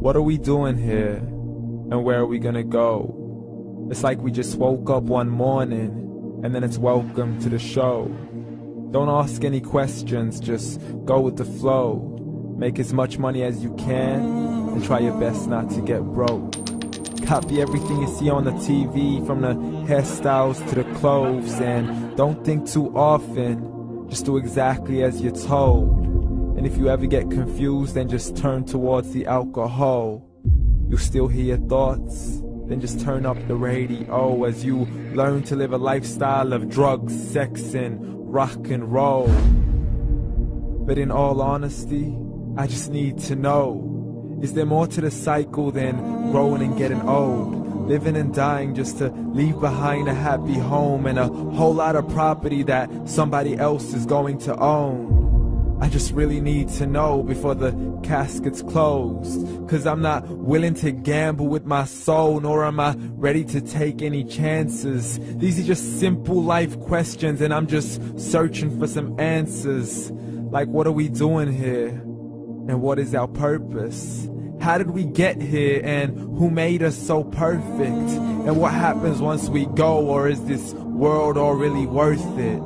What are we doing here? And where are we gonna go? It's like we just woke up one morning, and then it's welcome to the show. Don't ask any questions, just go with the flow. Make as much money as you can, and try your best not to get broke. Copy everything you see on the TV, from the hairstyles to the clothes, and don't think too often, just do exactly as you're told. And if you ever get confused, then just turn towards the alcohol. You'll still hear your thoughts, then just turn up the radio as you learn to live a lifestyle of drugs, sex, and rock and roll. But in all honesty, I just need to know, is there more to the cycle than growing and getting old? Living and dying just to leave behind a happy home and a whole lot of property that somebody else is going to own. I just really need to know before the casket's closed, 'cause I'm not willing to gamble with my soul, nor am I ready to take any chances. These are just simple life questions, and I'm just searching for some answers. Like, what are we doing here? And what is our purpose? How did we get here, and who made us so perfect? And what happens once we go, or is this world all really worth it?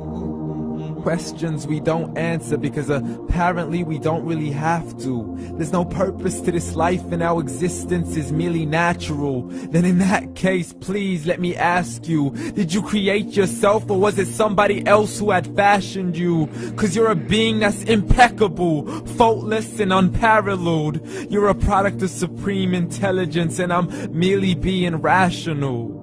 Questions we don't answer because apparently we don't really have to. There's no purpose to this life and our existence is merely natural. Then in that case, please let me ask you, did you create yourself, or was it somebody else who had fashioned you? 'Cause you're a being that's impeccable, faultless and unparalleled. You're a product of supreme intelligence, and I'm merely being rational.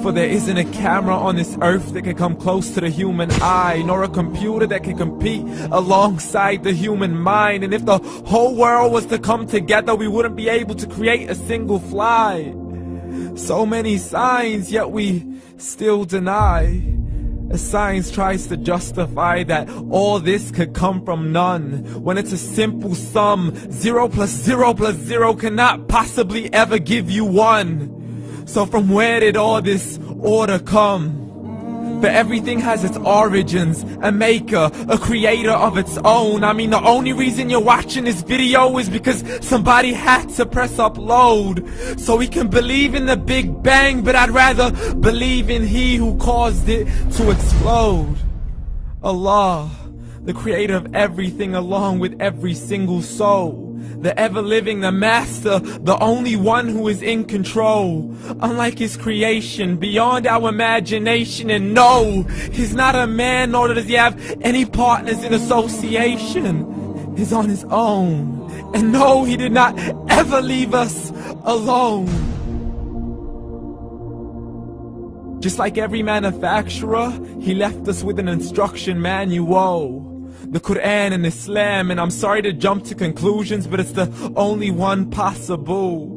For there isn't a camera on this earth that can come close to the human eye, nor a computer that can compete alongside the human mind. And if the whole world was to come together, we wouldn't be able to create a single fly. So many signs, yet we still deny. As science tries to justify that all this could come from none, when it's a simple sum. 0 plus 0 plus 0 cannot possibly ever give you 1. So from where did all this order come? But everything has its origins, a maker, a creator of its own. I mean, the only reason you're watching this video is because somebody had to press upload. So we can believe in the Big Bang, but I'd rather believe in He who caused it to explode. Allah, the creator of everything, along with every single soul. The ever-living, the master, the only one who is in control. Unlike his creation, beyond our imagination. And no, he's not a man, nor does he have any partners in association. He's on his own. And no, he did not ever leave us alone. Just like every manufacturer, he left us with an instruction manual. The Quran and Islam, and I'm sorry to jump to conclusions, but it's the only one possible.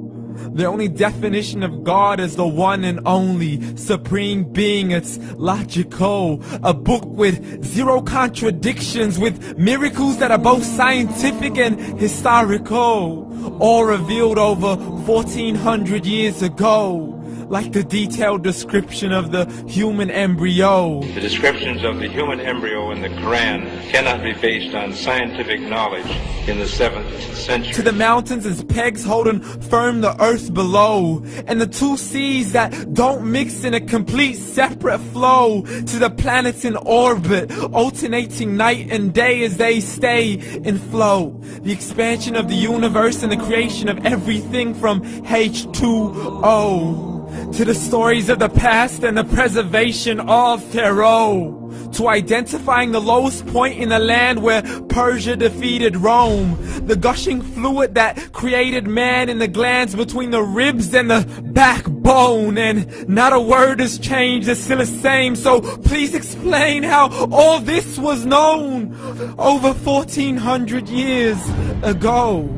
The only definition of God is the one and only supreme being. It's logical, a book with 0 contradictions, with miracles that are both scientific and historical, all revealed over 1400 years ago. Like the detailed description of the human embryo. The descriptions of the human embryo in the Quran cannot be based on scientific knowledge in the 7th century. To the mountains as pegs holding firm the earth below, and the 2 seas that don't mix in a complete separate flow. To the planets in orbit, alternating night and day as they stay in flow. The expansion of the universe and the creation of everything from H2O. To the stories of the past and the preservation of Pharaoh. To identifying the lowest point in the land where Persia defeated Rome. The gushing fluid that created man in the glands between the ribs and the backbone. And not a word has changed, it's still the same. So please explain how all this was known over 1400 years ago.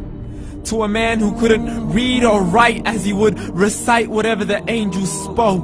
To a man who couldn't read or write as he would recite whatever the angels spoke.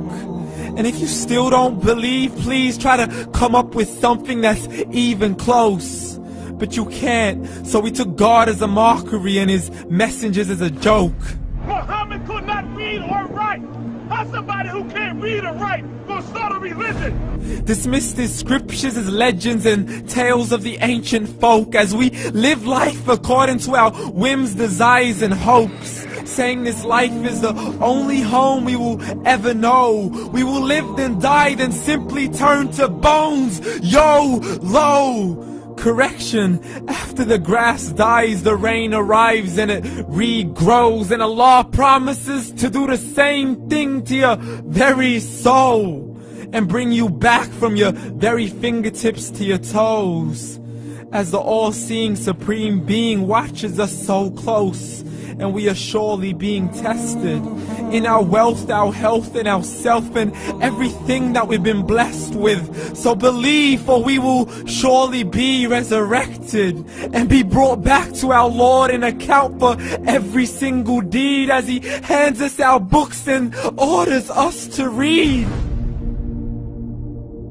And if you still don't believe, please try to come up with something that's even close. But you can't, so we took God as a mockery and his messengers as a joke. Muhammad could not read or write. How somebody who can't read or write gonna start a religion? Dismissed his scriptures as legends and tales of the ancient folk, as we live life according to our whims, desires and hopes. saying this life is the only home we will ever know. We will live then die then simply turn to bones. YOLO! Correction, after the grass dies, the rain arrives and it regrows, and Allah promises to do the same thing to your very soul and bring you back from your very fingertips to your toes, as the all-seeing supreme being watches us so close, and we are surely being tested in our wealth, our health, and our self, and everything that we've been blessed with. So believe, for we will surely be resurrected and be brought back to our Lord and account for every single deed, as He hands us our books and orders us to read.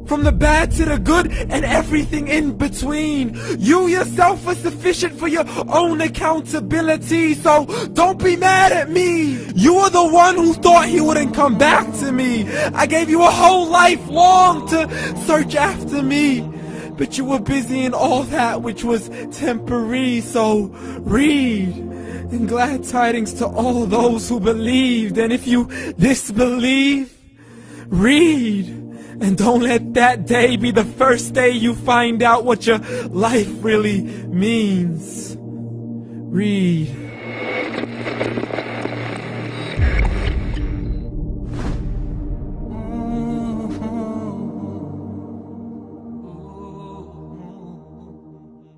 From the bad to the good and everything in between. You yourself are sufficient for your own accountability, so don't be mad at me. You are the one who thought He wouldn't come back to me. I gave you a whole life long to search after me, but you were busy in all that which was temporary. So read, and glad tidings to all those who believed. And if you disbelieve, read. And don't let that day be the first day you find out what your life really means. Read.